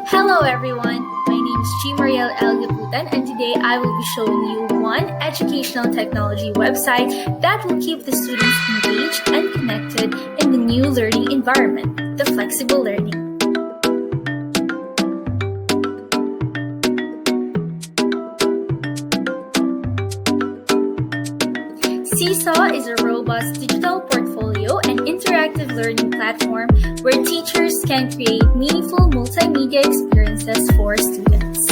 Hello everyone, my name is Mariel Elgaputan and today I will be showing you one educational technology website that will keep the students engaged and connected in the new learning environment, the flexible learning. SEESAW is a robust digital portfolio and interactive learning platform where teachers can create meaningful multimedia experiences for students.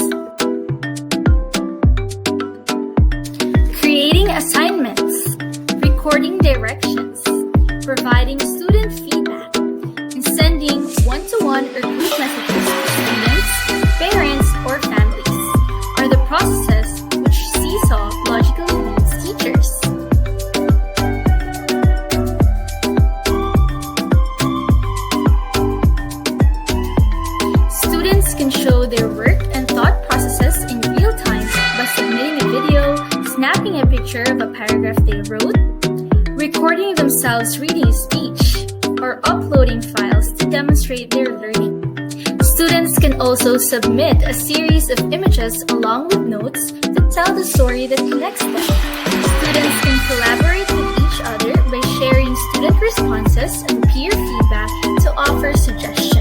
Creating assignments, recording directions, providing student feedback, and sending one-to-one or group messages to students, parents, or families are the processes which SEESAW logically leads teachers. Students can show their work and thought processes in real time by submitting a video, snapping a picture of a paragraph they wrote, recording themselves reading a speech, or uploading files to demonstrate their learning. Students can also submit a series of images along with notes that tell the story that connects them. Students can collaborate with each other by sharing student responses and peer feedback to offer suggestions.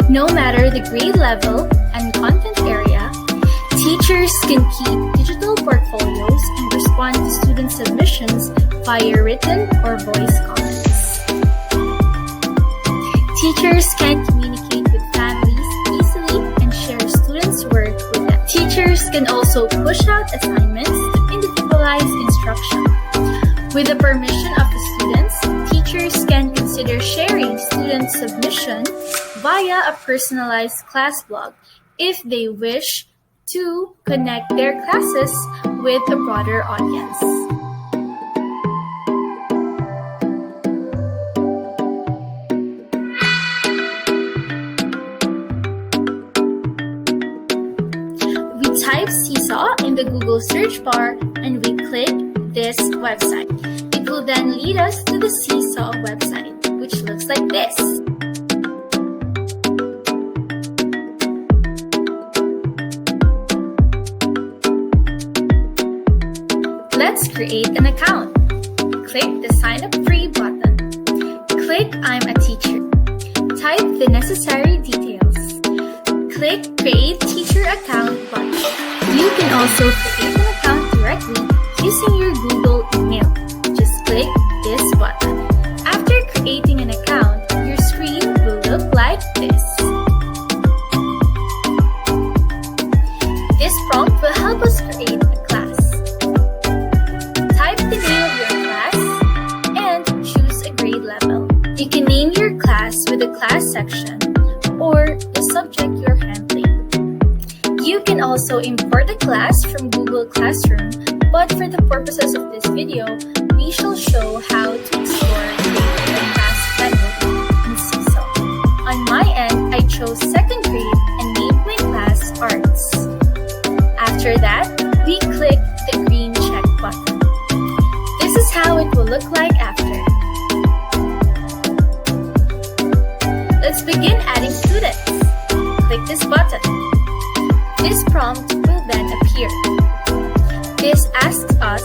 No matter the grade level and content area, teachers can keep digital portfolios and respond to student submissions via written or voice comments. Teachers can communicate with families easily and share students' work with them. Teachers can also push out assignments to individualize instruction. With the permission of the students, teachers can consider sharing student submission via a personalized class blog if they wish to connect their classes with a broader audience. We type SEESAW in the Google search bar and we click this website. It will then lead us to the SEESAW website, which looks like this. Let's create an account. Click the Sign Up Free button. Click I'm a teacher. Type the necessary details. Click Create Teacher Account button. You can also create an account directly using your Google email. Just click this button. After creating an account, your screen will look like this. This prompt will help us create a class. Type the name of your class and choose a grade level. You can name your class with a class section or the subject you're handling. You can also import the class from Google Classroom, but for the purposes of this video, we shall show how to explore creating a class manually in SEESAW. On my end, I chose 2nd grade and named my class Arts. After that, we click the green check button. This is how it will look like after. Let's begin adding students. Click this button. This prompt will then appear. This asks us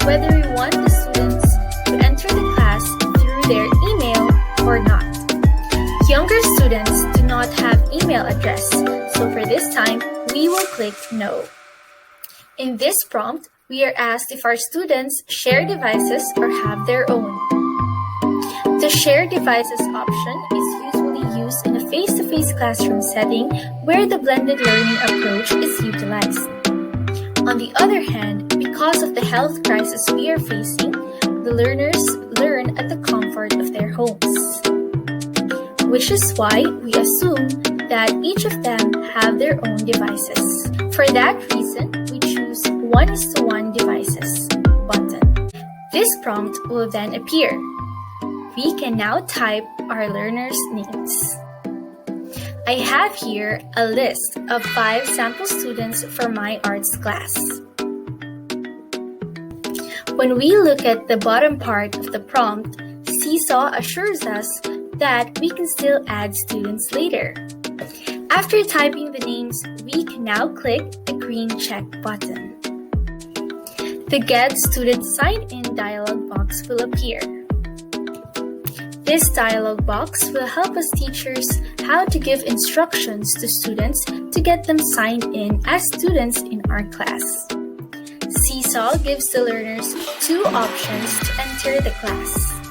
whether we want the students to enter the class through their email or not. Younger students do not have email address, so for this time, we will click No. In this prompt, we are asked if our students share devices or have their own. The Share Devices option is usually used in a face-to-face classroom setting where the blended learning approach is utilized. On the other hand, because of the health crisis we are facing, the learners learn at the comfort of their homes. Which is why we assume that each of them have their own devices. For that reason, we choose 1:1 devices button. This prompt will then appear. We can now type our learners' names. I have here a list of 5 sample students for my arts class. When we look at the bottom part of the prompt, SEESAW assures us that we can still add students later. After typing the names, we can now click the green check button. The Get Student Sign In dialog box will appear. This dialog box will help us teachers how to give instructions to students to get them signed in as students in our class. SEESAW gives the learners two options to enter the class.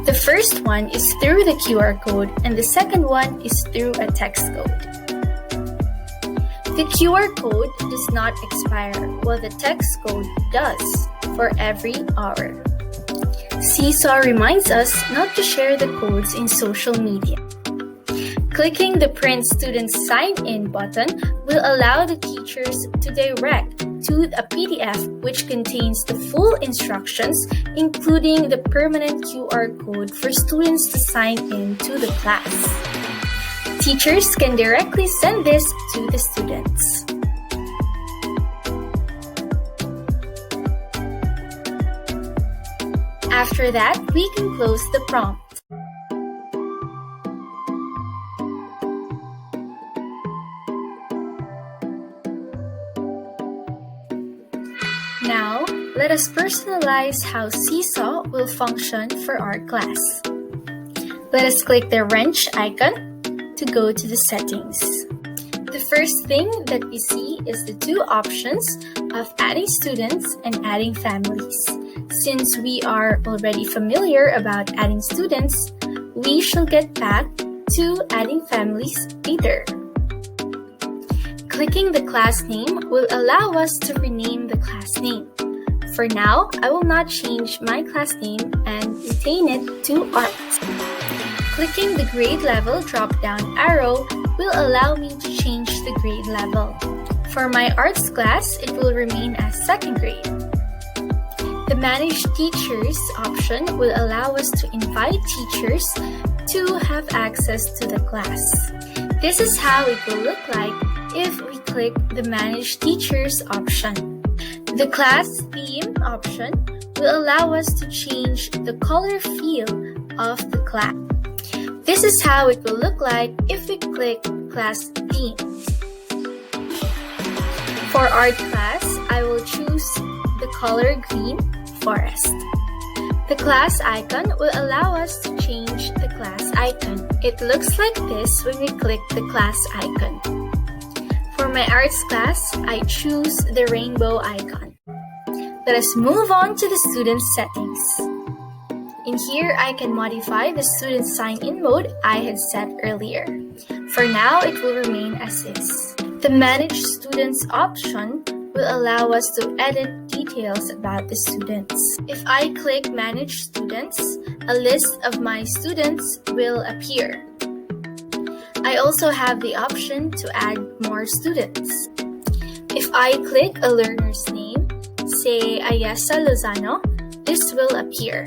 The first one is through the QR code and the second one is through a text code. The QR code does not expire while the text code does for every hour. SEESAW reminds us not to share the codes in social media. Clicking the Print Student Sign In button will allow the teachers to direct to a PDF which contains the full instructions, including the permanent QR code for students to sign in to the class. Teachers can directly send this to the students. After that, we can close the prompt. Now, let us personalize how SEESAW will function for our class. Let us click the wrench icon to go to the settings. The first thing that we see is the two options of adding students and adding families. Since we are already familiar about adding students, we shall get back to adding families later. Clicking the class name will allow us to rename the class name. For now, I will not change my class name and retain it to Art. Clicking the grade level drop-down arrow will allow me to change the grade level. For my arts class, it will remain as second grade. The Manage Teachers option will allow us to invite teachers to have access to the class. This is how it will look like if we click the Manage Teachers option. The Class Theme option will allow us to change the color feel of the class. This is how it will look like if we click Class Theme. For Art class, I will choose the color green forest. The class icon will allow us to change the class icon. It looks like this when we click the class icon. For my arts class, I choose the rainbow icon. Let us move on to the student settings. In here, I can modify the student sign-in mode I had set earlier. For now, it will remain as is. The Manage Students option will allow us to edit details about the students. If I click Manage Students, a list of my students will appear. I also have the option to add more students. If I click a learner's name, say Ayesa Lozano, this will appear.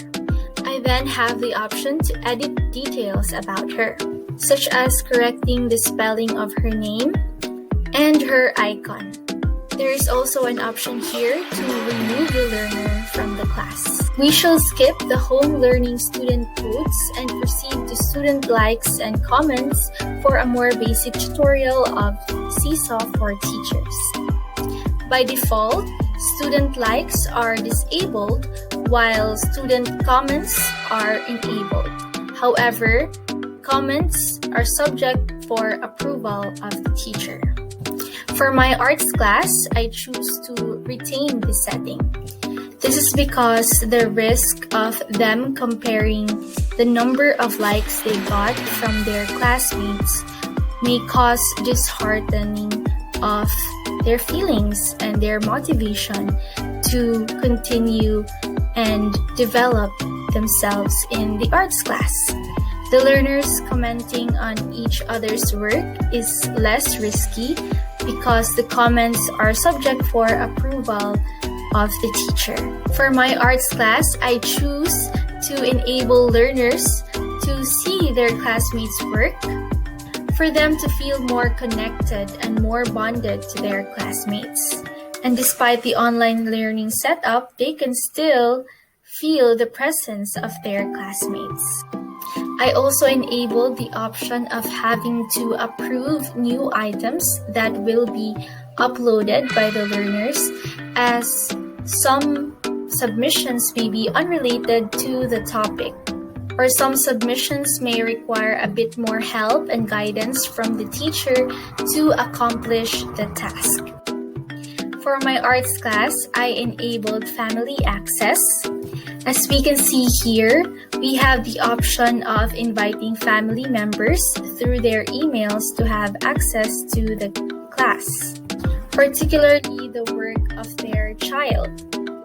I then have the option to edit details about her, such as correcting the spelling of her name and her icon. There is also an option here to remove the learner from the class. We shall skip the home learning student codes and proceed to student likes and comments for a more basic tutorial of SEESAW for teachers. By default, student likes are disabled while student comments are enabled. However, comments are subject for approval of the teacher. For my arts class, I choose to retain this setting. This is because the risk of them comparing the number of likes they got from their classmates may cause disheartening of their feelings and their motivation to continue and develop themselves in the arts class. The learners commenting on each other's work is less risky because the comments are subject for approval of the teacher. For my arts class, I choose to enable learners to see their classmates' work, for them to feel more connected and more bonded to their classmates. And despite the online learning setup, they can still feel the presence of their classmates. I also enabled the option of having to approve new items that will be uploaded by the learners, as some submissions may be unrelated to the topic, or some submissions may require a bit more help and guidance from the teacher to accomplish the task. For my arts class, I enabled family access. As we can see here, we have the option of inviting family members through their emails to have access to the class, particularly the work of their child.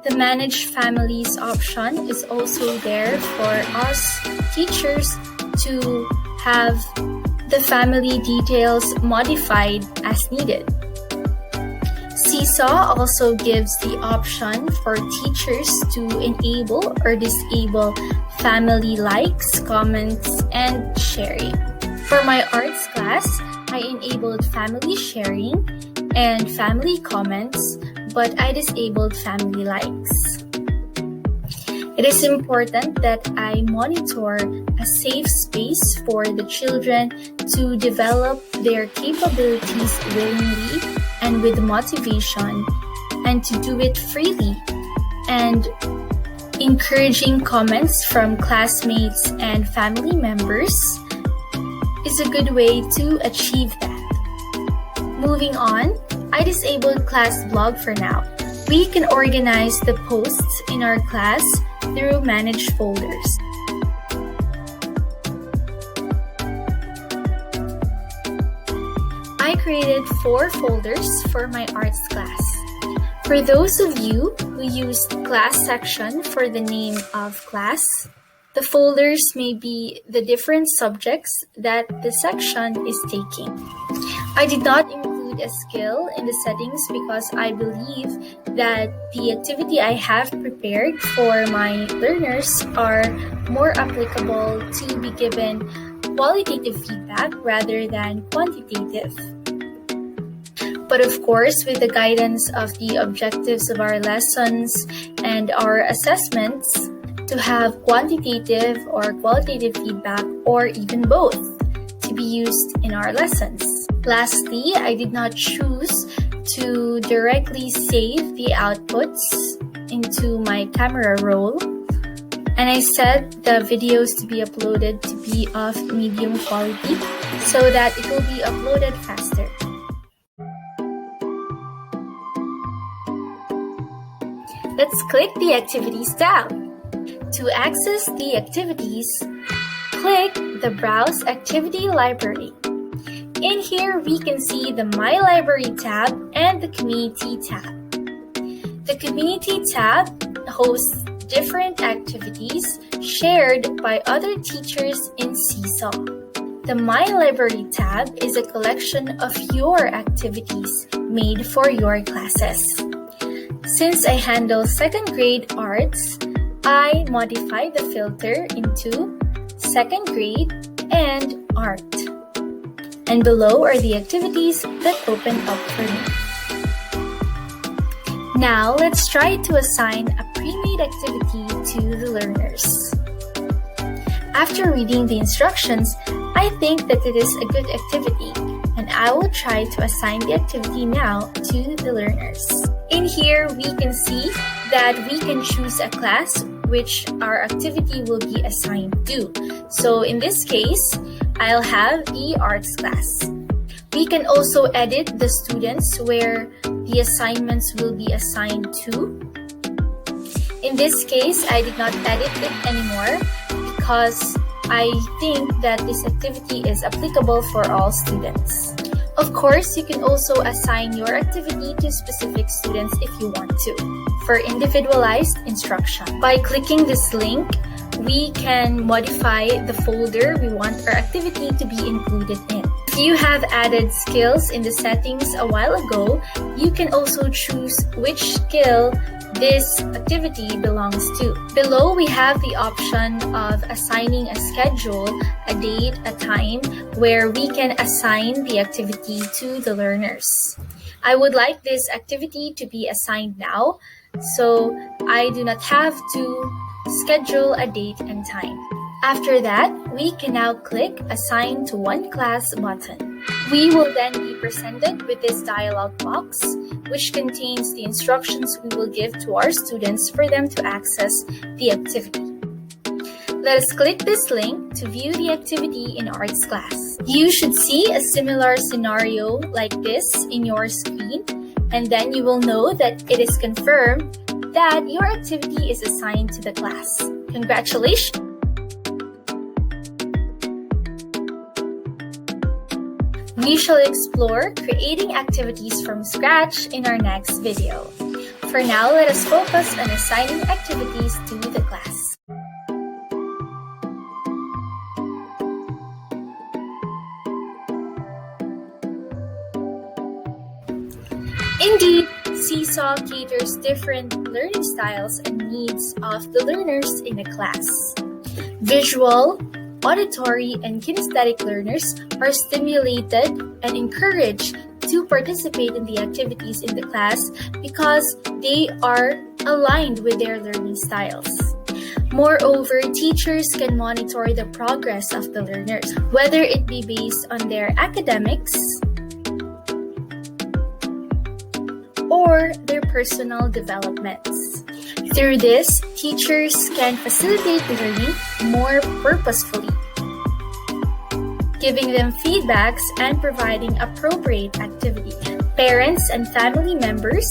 The Manage Families option is also there for us teachers to have the family details modified as needed. SEESAW also gives the option for teachers to enable or disable family likes, comments, and sharing. For my arts class, I enabled family sharing and family comments, but I disabled family likes. It is important that I monitor a safe space for the children to develop their capabilities willingly and with motivation, and to do it freely. And encouraging comments from classmates and family members is a good way to achieve that. Moving on, I disabled class blog for now. We can organize the posts in our class through Manage Folders. I created 4 folders for my arts class. For those of you who used class section for the name of class, the folders may be the different subjects that the section is taking. I did not include a skill in the settings because I believe that the activity I have prepared for my learners are more applicable to be given qualitative feedback rather than quantitative. But of course, with the guidance of the objectives of our lessons and our assessments, to have quantitative or qualitative feedback, or even both, to be used in our lessons. Lastly, I did not choose to directly save the outputs into my camera roll, and I set the videos to be uploaded to be of medium quality so that it will be uploaded faster. Let's click the Activities tab. To access the activities, click the Browse Activity Library. In here, we can see the My Library tab and the Community tab. The Community tab hosts different activities shared by other teachers in SEESAW. The My Library tab is a collection of your activities made for your classes. Since I handle second grade arts, I modify the filter into second grade and art. And below are the activities that open up for me. Now let's try to assign a pre-made activity to the learners. After reading the instructions, I think that it is a good activity, and I will try to assign the activity now to the learners. In here, we can see that we can choose a class which our activity will be assigned to. So in this case, I'll have the arts class. We can also edit the students where the assignments will be assigned to. In this case, I did not edit it anymore because I think that this activity is applicable for all students. Of course, you can also assign your activity to specific students if you want to, for individualized instruction. By clicking this link, we can modify the folder we want our activity to be included in. If you have added skills in the settings a while ago, you can also choose which skill this activity belongs to. Below, we have the option of assigning a schedule, a date, a time, where we can assign the activity to the learners. I would like this activity to be assigned now, so I do not have to schedule a date and time. After that, we can now click Assign to one class button. We will then be presented with this dialog box, which contains the instructions we will give to our students for them to access the activity. Let us click this link to view the activity in arts class. You should see a similar scenario like this in your screen, and then you will know that it is confirmed that your activity is assigned to the class. Congratulations! We shall explore creating activities from scratch in our next video. For now, let us focus on assigning activities to the class. Indeed, SEESAW caters different learning styles and needs of the learners in a class. Visual, auditory, and kinesthetic learners are stimulated and encouraged to participate in the activities in the class because they are aligned with their learning styles. Moreover, teachers can monitor the progress of the learners, whether it be based on their academics or their personal developments. Through this, teachers can facilitate learning more purposefully, giving them feedbacks and providing appropriate activity. Parents and family members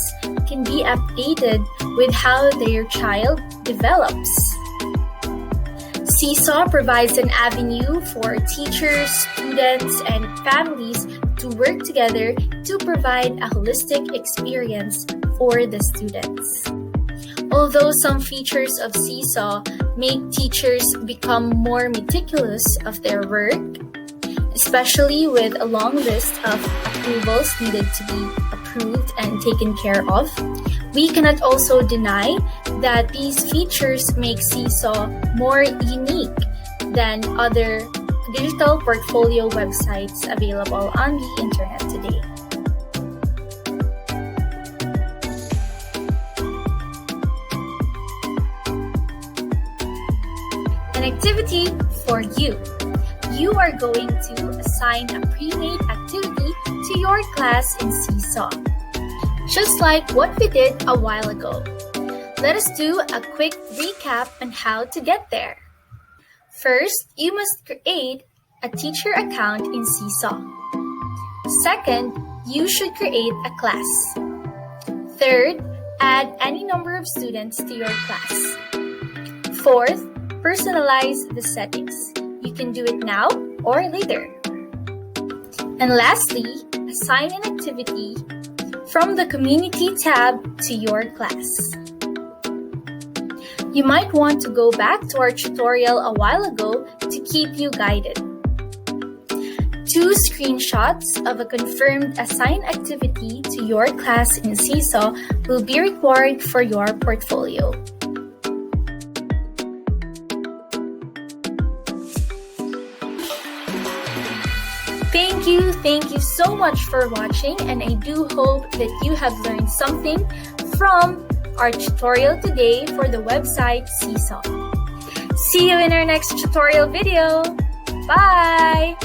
can be updated with how their child develops. SEESAW provides an avenue for teachers, students, and families to work together to provide a holistic experience for the students. Although some features of SEESAW make teachers become more meticulous of their work, especially with a long list of approvals needed to be approved and taken care of, we cannot also deny that these features make SEESAW more unique than other digital portfolio websites available on the internet today. An activity for you. You are going to assign a pre-made activity to your class in SEESAW, just like what we did a while ago. Let us do a quick recap on how to get there. First, you must create a teacher account in SEESAW. Second, you should create a class. Third, add any number of students to your class. Fourth, personalize the settings. You can do it now or later. And lastly, assign an activity from the Community tab to your class. You might want to go back to our tutorial a while ago to keep you guided. 2 screenshots of a confirmed assigned activity to your class in SEESAW will be required for your portfolio. Thank you so much for watching, and I do hope that you have learned something from our tutorial today for the website SEESAW. See you in our next tutorial video. Bye!